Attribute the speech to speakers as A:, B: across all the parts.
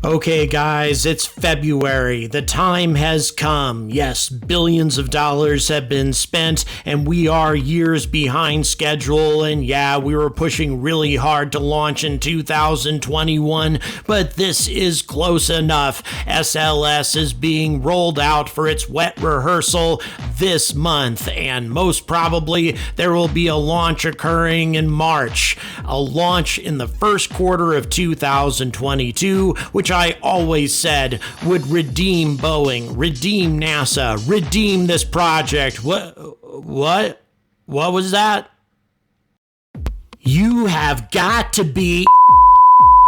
A: Okay, guys, it's February. The time has come. Yes, billions of dollars have been spent, and we are years behind schedule. And yeah, we were pushing really hard to launch in 2021, but this is close enough. SLS is being rolled out for its wet rehearsal this month, and most probably there will be a launch occurring in March. A launch in the first quarter of 2022, which I always said would redeem Boeing, redeem NASA, redeem this project. What was that? You have got to be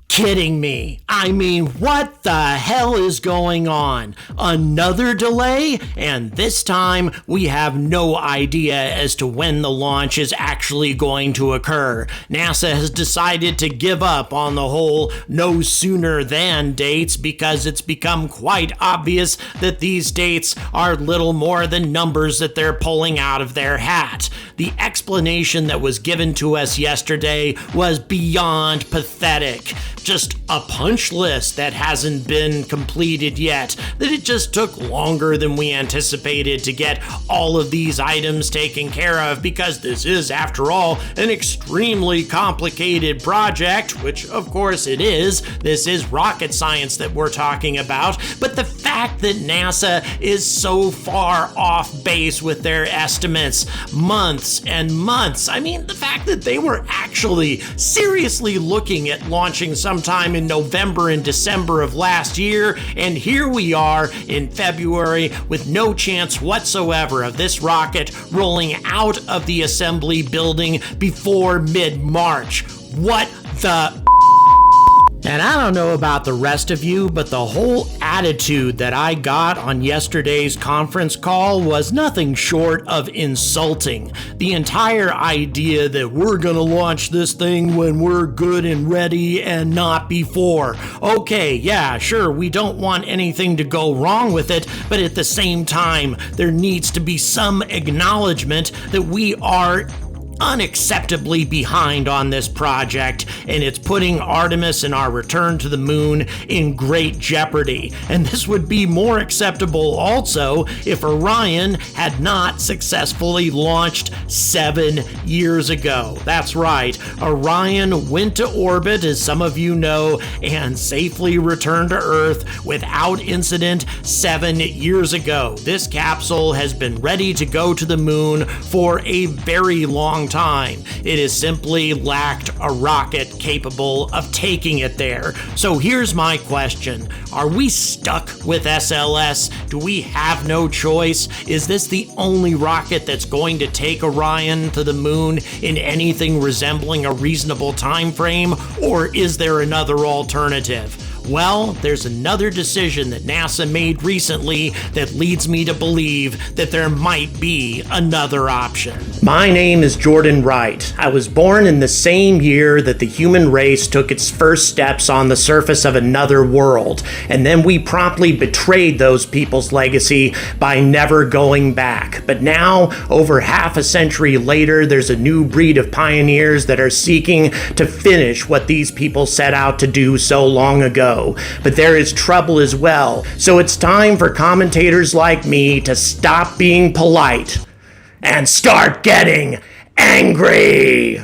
A: kidding me. I mean, what the hell is going on? Another delay? And this time, we have no idea as to when the launch is actually going to occur. NASA has decided to give up on the whole no sooner than dates because it's become quite obvious that these dates are little more than numbers that they're pulling out of their hat. The explanation that was given to us yesterday was beyond pathetic. Just a punch list that hasn't been completed yet, that it just took longer than we anticipated to get all of these items taken care of because this is, after all, an extremely complicated project, which of course it is. This is rocket science that we're talking about, but the fact that NASA is so far off base with their estimates, months and months, I mean, the fact that they were actually seriously looking at launching sometime in November and December of last year, and here we are in February with no chance whatsoever of this rocket rolling out of the assembly building before mid-March. What the... And I don't know about the rest of you, but the whole attitude that I got on yesterday's conference call was nothing short of insulting. The entire idea that we're gonna launch this thing when we're good and ready and not before. Okay, yeah, sure, we don't want anything to go wrong with it, but at the same time, there needs to be some acknowledgement that we are unacceptably behind on this project, and it's putting Artemis and our return to the moon in great jeopardy. And this would be more acceptable also if Orion had not successfully launched 7 years ago. That's right, Orion went to orbit, as some of you know, and safely returned to Earth without incident 7 years ago. This capsule has been ready to go to the moon for a very long time. It has simply lacked a rocket capable of taking it there. So here's my question. Are we stuck with SLS? Do we have no choice? Is this the only rocket that's going to take Orion to the moon in anything resembling a reasonable time frame? Or is there another alternative? Well, there's another decision that NASA made recently that leads me to believe that there might be another option. My name is Jordan Wright. I was born in the same year that the human race took its first steps on the surface of another world, and then we promptly betrayed those people's legacy by never going back. But now, over half a century later, there's a new breed of pioneers that are seeking to finish what these people set out to do so long ago. But there is trouble as well. So it's time for commentators like me to stop being polite and start getting angry.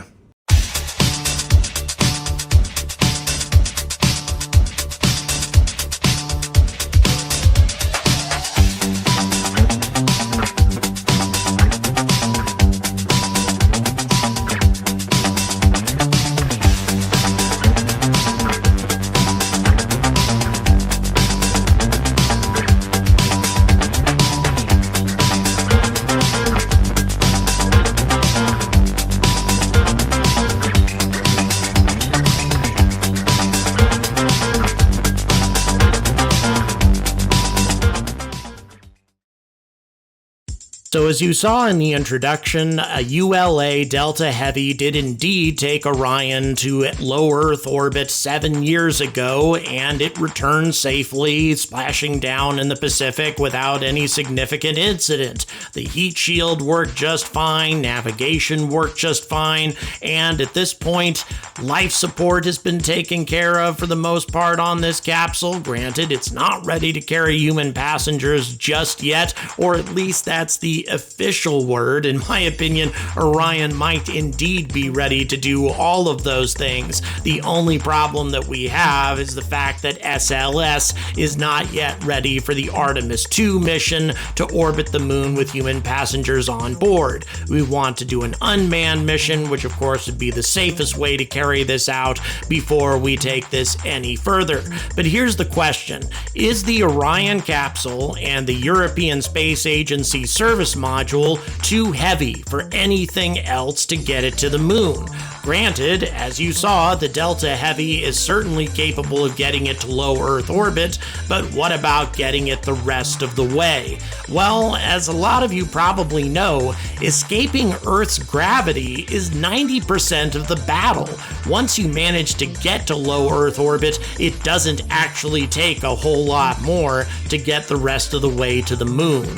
A: So as you saw in the introduction, a ULA Delta Heavy did indeed take Orion to low Earth orbit 7 years ago, and it returned safely, splashing down in the Pacific without any significant incident. The heat shield worked just fine, navigation worked just fine, and at this point, life support has been taken care of for the most part on this capsule. Granted, it's not ready to carry human passengers just yet, or at least that's the official word. In my opinion, Orion might indeed be ready to do all of those things. The only problem that we have is the fact that SLS is not yet ready for the Artemis 2 mission to orbit the moon with human passengers on board. We want to do an unmanned mission, which of course would be the safest way to carry this out before we take this any further. But here's the question: is the Orion capsule and the European Space Agency service module too heavy for anything else to get it to the moon? Granted, as you saw, the Delta Heavy is certainly capable of getting it to low Earth orbit, but what about getting it the rest of the way? Well, as a lot of you probably know, escaping Earth's gravity is 90% of the battle. Once you manage to get to low Earth orbit, it doesn't actually take a whole lot more to get the rest of the way to the moon.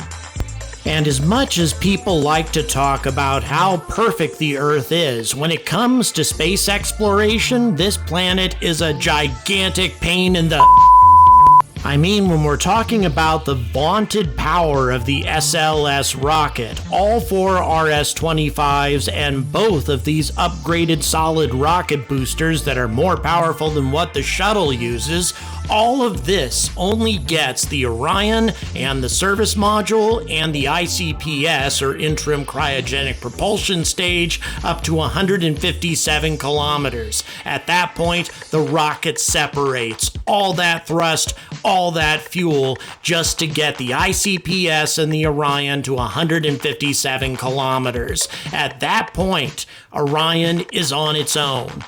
A: And as much as people like to talk about how perfect the Earth is, when it comes to space exploration, this planet is a gigantic pain in the... I mean, when we're talking about the vaunted power of the SLS rocket, all 4 RS-25s and both of these upgraded solid rocket boosters that are more powerful than what the shuttle uses, all of this only gets the Orion and the service module and the ICPS, or interim cryogenic propulsion stage, up to 157 kilometers. At that point, the rocket separates. All that thrust, all that fuel, just to get the ICPS and the Orion to 157 kilometers. At that point, Orion is on its own.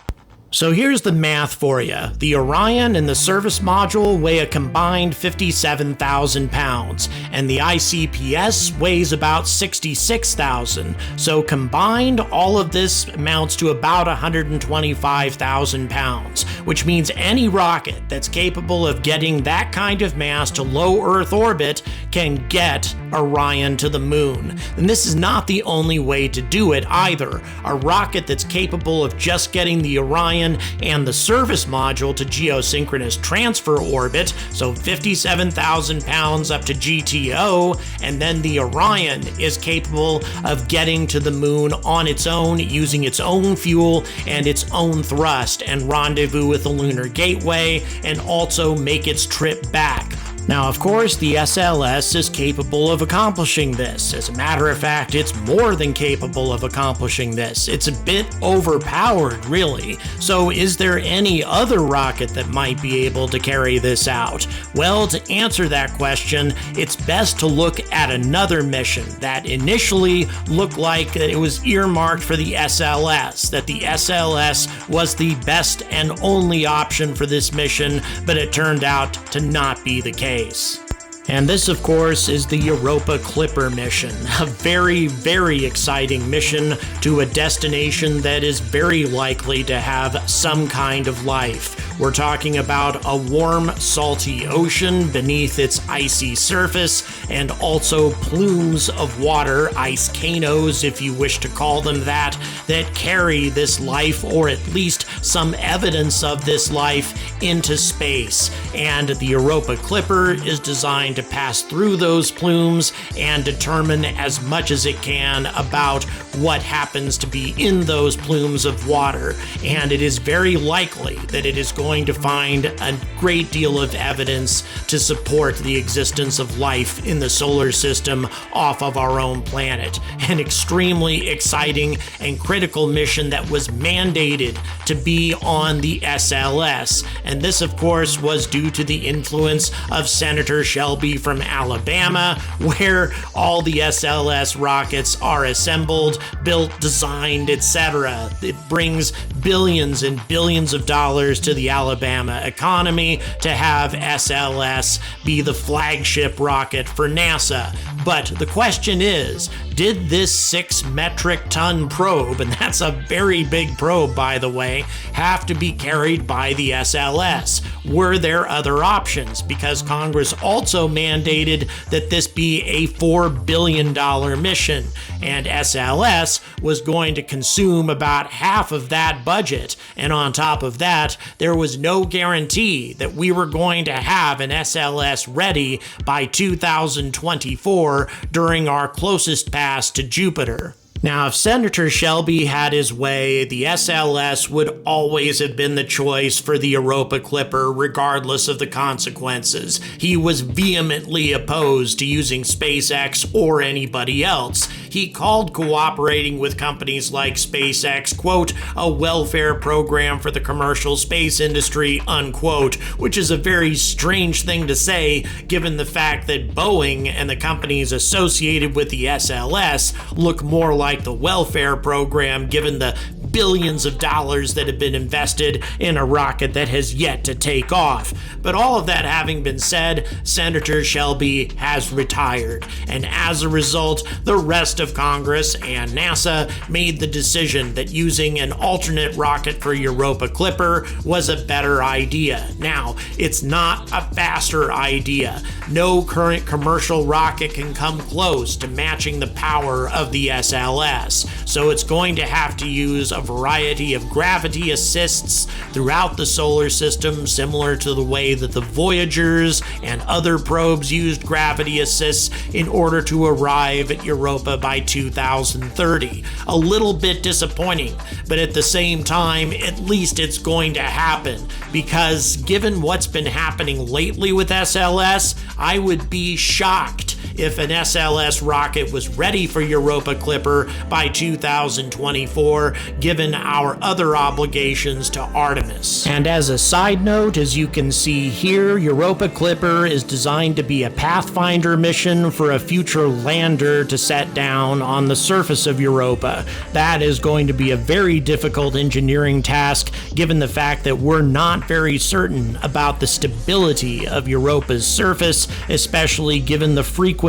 A: So here's the math for you. The Orion and the service module weigh a combined 57,000 pounds, and the ICPS weighs about 66,000. So combined, all of this amounts to about 125,000 pounds, which means any rocket that's capable of getting that kind of mass to low Earth orbit can get Orion to the moon. And this is not the only way to do it either. A rocket that's capable of just getting the Orion and the service module to geosynchronous transfer orbit, so 57,000 pounds up to GTO, and then the Orion is capable of getting to the moon on its own, using its own fuel and its own thrust, and rendezvous with the Lunar Gateway, and also make its trip back. Now, of course, the SLS is capable of accomplishing this. As a matter of fact, it's more than capable of accomplishing this. It's a bit overpowered, really. So is there any other rocket that might be able to carry this out? Well, to answer that question, it's best to look at another mission that initially looked like it was earmarked for the SLS, that the SLS was the best and only option for this mission, but it turned out to not be the case. And this, of course, is the Europa Clipper mission, a very, very exciting mission to a destination that is very likely to have some kind of life. We're talking about a warm, salty ocean beneath its icy surface, and also plumes of water, ice canos if you wish to call them that carry this life, or at least some evidence of this life, into space. And the Europa Clipper is designed to pass through those plumes and determine as much as it can about what happens to be in those plumes of water. And it is very likely that it is going to find a great deal of evidence to support the existence of life in the solar system off of our own planet. An extremely exciting and critical mission that was mandated to be on the SLS. And this, of course, was due to the influence of Senator Shelby from Alabama, where all the SLS rockets are assembled, built, designed, etc. It brings billions and billions of dollars to the Alabama economy to have SLS be the flagship rocket for NASA. But the question is, did this 6 metric ton probe, and that's a very big probe by the way, have to be carried by the SLS? Were there other options? Because Congress also mandated that this be a $4 billion mission, and SLS was going to consume about half of that budget. And on top of that, there was no guarantee that we were going to have an SLS ready by 2024 during our closest pass to Jupiter. Now, if Senator Shelby had his way, the SLS would always have been the choice for the Europa Clipper, regardless of the consequences. He was vehemently opposed to using SpaceX or anybody else. He called cooperating with companies like SpaceX, quote, a welfare program for the commercial space industry, unquote, which is a very strange thing to say given the fact that Boeing and the companies associated with the SLS look more like the welfare program given the billions of dollars that have been invested in a rocket that has yet to take off. But all of that having been said, Senator Shelby has retired, and as a result, the rest of Congress and NASA made the decision that using an alternate rocket for Europa Clipper was a better idea. Now, it's not a faster idea. No current commercial rocket can come close to matching the power of the SLS, so it's going to have to use a variety of gravity assists throughout the solar system, similar to the way that the Voyagers and other probes used gravity assists in order to arrive at Europa by 2030. A little bit disappointing, but at the same time, at least it's going to happen, because given what's been happening lately with SLS, I would be shocked if an SLS rocket was ready for Europa Clipper by 2024, given our other obligations to Artemis. And as a side note, as you can see here, Europa Clipper is designed to be a Pathfinder mission for a future lander to set down on the surface of Europa. That is going to be a very difficult engineering task, given the fact that we're not very certain about the stability of Europa's surface, especially given the frequency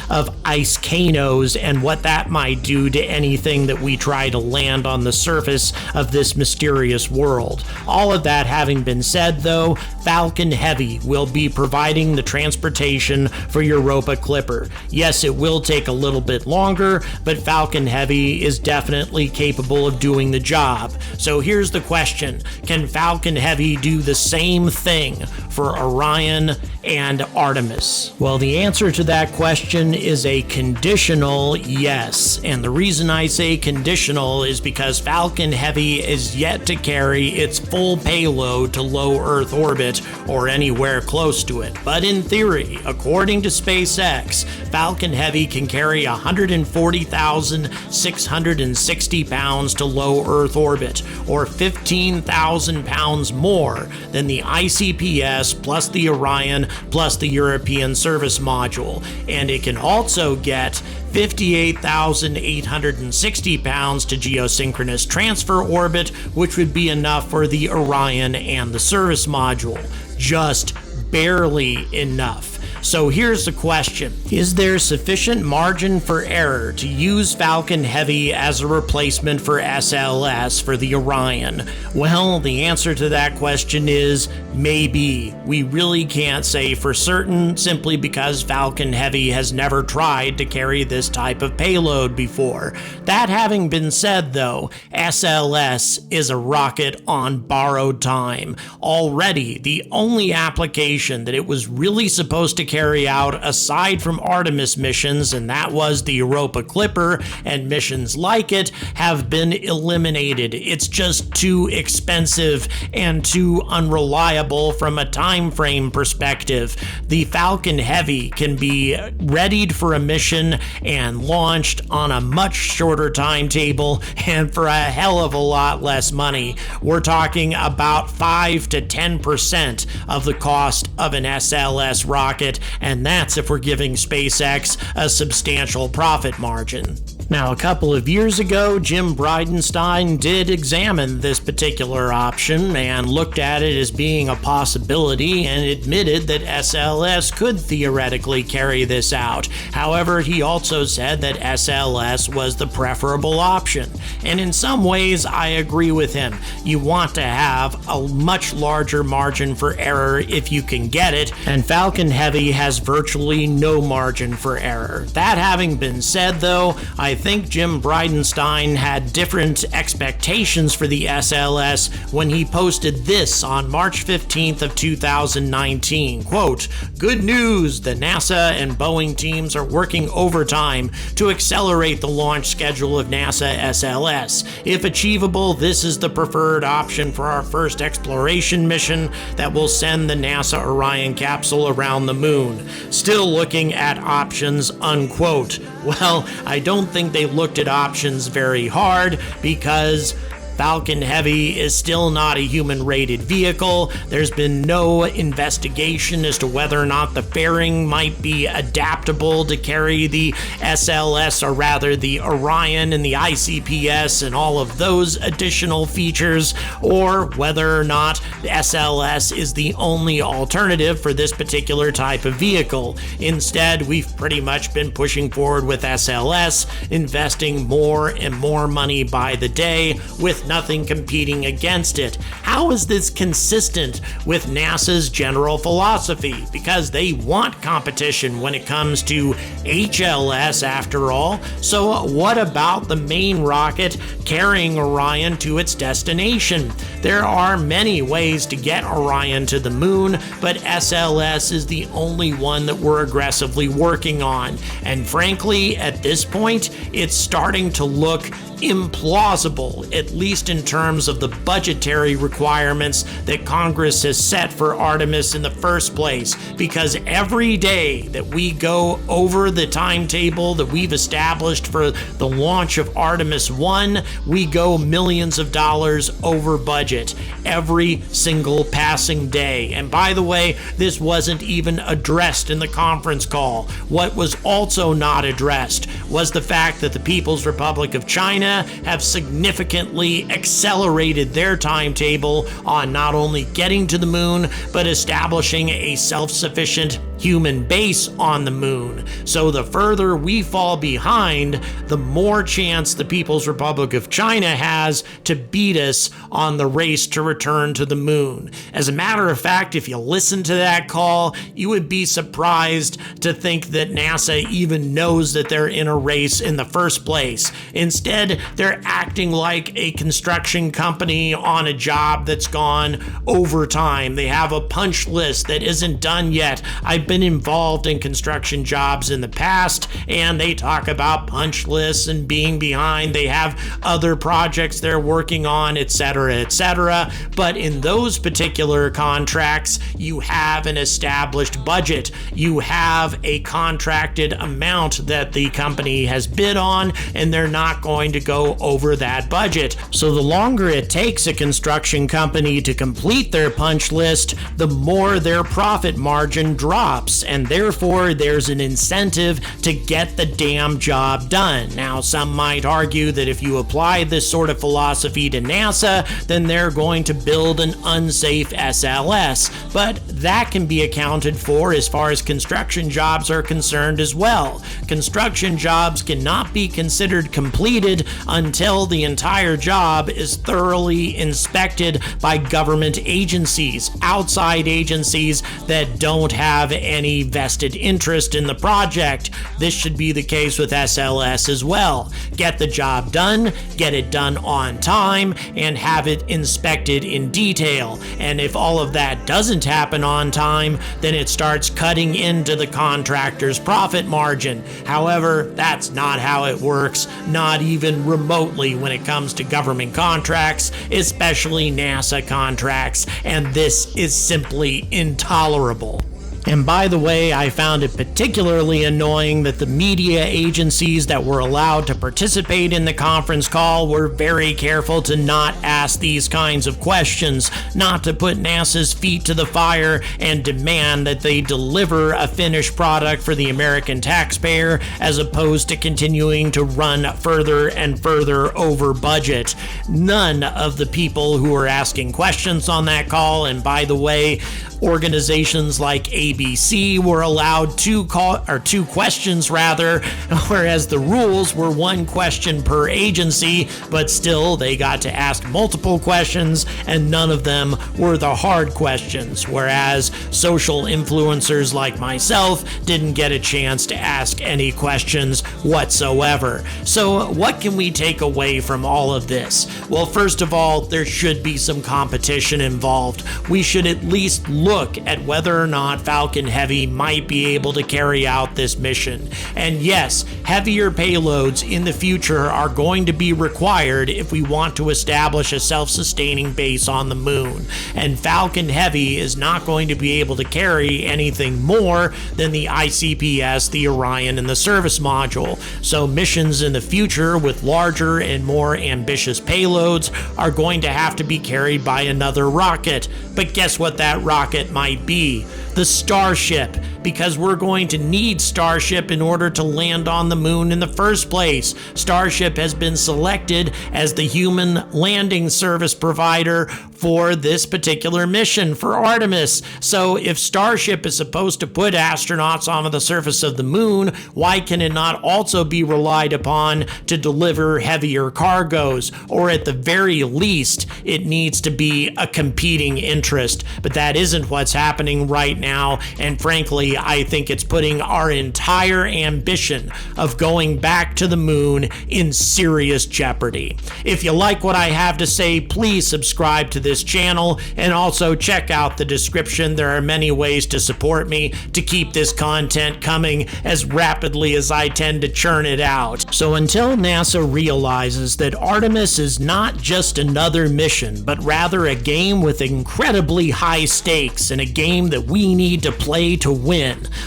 A: of ice canos and what that might do to anything that we try to land on the surface of this mysterious world. All of that having been said, though, Falcon Heavy will be providing the transportation for Europa Clipper. Yes, it will take a little bit longer, but Falcon Heavy is definitely capable of doing the job. So here's the question: can Falcon Heavy do the same thing for Orion and Artemis? Well, the answer to that question is a conditional yes. And the reason I say conditional is because Falcon Heavy is yet to carry its full payload to low Earth orbit or anywhere close to it. But in theory, according to SpaceX, Falcon Heavy can carry 140,660 pounds to low Earth orbit, or 15,000 pounds more than the ICPS plus the Orion plus the European Service Module. And it can also get 58,860 pounds to geosynchronous transfer orbit, which would be enough for the Orion and the Service Module. Just barely enough. So here's the question: is there sufficient margin for error to use Falcon Heavy as a replacement for SLS for the Orion? Well, the answer to that question is maybe. We really can't say for certain, simply because Falcon Heavy has never tried to carry this type of payload before. That having been said, though, SLS is a rocket on borrowed time. Already, the only application that it was really supposed to carry out aside from Artemis missions, and that was the Europa Clipper and missions like it, have been eliminated. It's just too expensive and too unreliable from a time frame perspective. The Falcon Heavy can be readied for a mission and launched on a much shorter timetable and for a hell of a lot less money. We're talking about 5 to 10% of the cost of an SLS rocket, and that's if we're giving SpaceX a substantial profit margin. Now, a couple of years ago, Jim Bridenstine did examine this particular option and looked at it as being a possibility and admitted that SLS could theoretically carry this out. However, he also said that SLS was the preferable option. And in some ways, I agree with him. You want to have a much larger margin for error if you can get it, and Falcon Heavy has virtually no margin for error. That having been said, though, I think Jim Bridenstine had different expectations for the SLS when he posted this on March 15th of 2019. Quote, "Good news, the NASA and Boeing teams are working overtime to accelerate the launch schedule of NASA SLS. If achievable, this is the preferred option for our first exploration mission that will send the NASA Orion capsule around the moon. Still looking at options," unquote. Well, I don't think they looked at options very hard, because Falcon Heavy is still not a human-rated vehicle. There's been no investigation as to whether or not the fairing might be adaptable to carry the SLS, or rather the Orion and the ICPS and all of those additional features, or whether or not the SLS is the only alternative for this particular type of vehicle. Instead, we've pretty much been pushing forward with SLS, investing more and more money by the day, with nothing competing against it. How is this consistent with NASA's general philosophy? Because they want competition when it comes to HLS, after all. So what about the main rocket carrying Orion to its destination? There are many ways to get Orion to the moon, but SLS is the only one that we're aggressively working on. And frankly, at this point, it's starting to look implausible, at least in terms of the budgetary requirements that Congress has set for Artemis in the first place, because every day that we go over the timetable that we've established for the launch of Artemis 1, we go millions of dollars over budget every single passing day. And by the way, this wasn't even addressed in the conference call. What was also not addressed was the fact that the People's Republic of China have significantly accelerated their timetable on not only getting to the moon, but establishing a self-sufficient human base on the moon. So the further we fall behind, the more chance the People's Republic of China has to beat us on the race to return to the moon. As a matter of fact, if you listen to that call, you would be surprised to think that NASA even knows that they're in a race in the first place. Instead, they're acting like a construction company on a job that's gone overtime. They have a punch list that isn't done yet. I've been involved in construction jobs in the past, and they talk about punch lists and being behind. They have other projects they're working on, etc., etc. But in those particular contracts, you have an established budget. You have a contracted amount that the company has bid on, and they're not going to go over that budget. So the longer it takes a construction company to complete their punch list, the more their profit margin drops, and therefore there's an incentive to get the damn job done. Now, some might argue that if you apply this sort of philosophy to NASA, then they're going to build an unsafe SLS, but that can be accounted for as far as construction jobs are concerned as well. Construction jobs cannot be considered completed until the entire job is thoroughly inspected by government agencies, outside agencies that don't have any vested interest in the project. This should be the case with SLS as well. Get the job done, get it done on time, and have it inspected in detail. And if all of that doesn't happen on time, then it starts cutting into the contractor's profit margin. However, that's not how it works, not even remotely when it comes to government contracts, especially NASA contracts, and this is simply intolerable. And by the way, I found it particularly annoying that the media agencies that were allowed to participate in the conference call were very careful to not ask these kinds of questions, not to put NASA's feet to the fire and demand that they deliver a finished product for the American taxpayer, as opposed to continuing to run further and further over budget. None of the people who were asking questions on that call, and by the way, organizations like ABC were allowed two questions rather, whereas the rules were one question per agency, but still they got to ask multiple questions, and none of them were the hard questions, whereas social influencers like myself didn't get a chance to ask any questions whatsoever. So what can we take away from all of this? Well, first of all, there should be some competition involved. We should at least look at whether or not Falcon Heavy might be able to carry out this mission. And yes, heavier payloads in the future are going to be required if we want to establish a self-sustaining base on the moon. And Falcon Heavy is not going to be able to carry anything more than the ICPS, the Orion, and the service module. So missions in the future with larger and more ambitious payloads are going to have to be carried by another rocket. But guess what that rocket might be? The Starship, because we're going to need Starship in order to land on the moon in the first place. Starship has been selected as the human landing service provider for this particular mission for Artemis. So if Starship is supposed to put astronauts on the surface of the moon, why can it not also be relied upon to deliver heavier cargoes? Or at the very least, it needs to be a competing interest. But that isn't what's happening right now, and frankly, I think it's putting our entire ambition of going back to the moon in serious jeopardy. If you like what I have to say, please subscribe to this channel, and also check out the description. There are many ways to support me to keep this content coming as rapidly as I tend to churn it out. So until NASA realizes that Artemis is not just another mission, but rather a game with incredibly high stakes and a game that we need to play to win,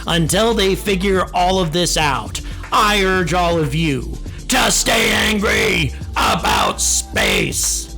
A: until they figure all of this out, I urge all of you to stay angry about space.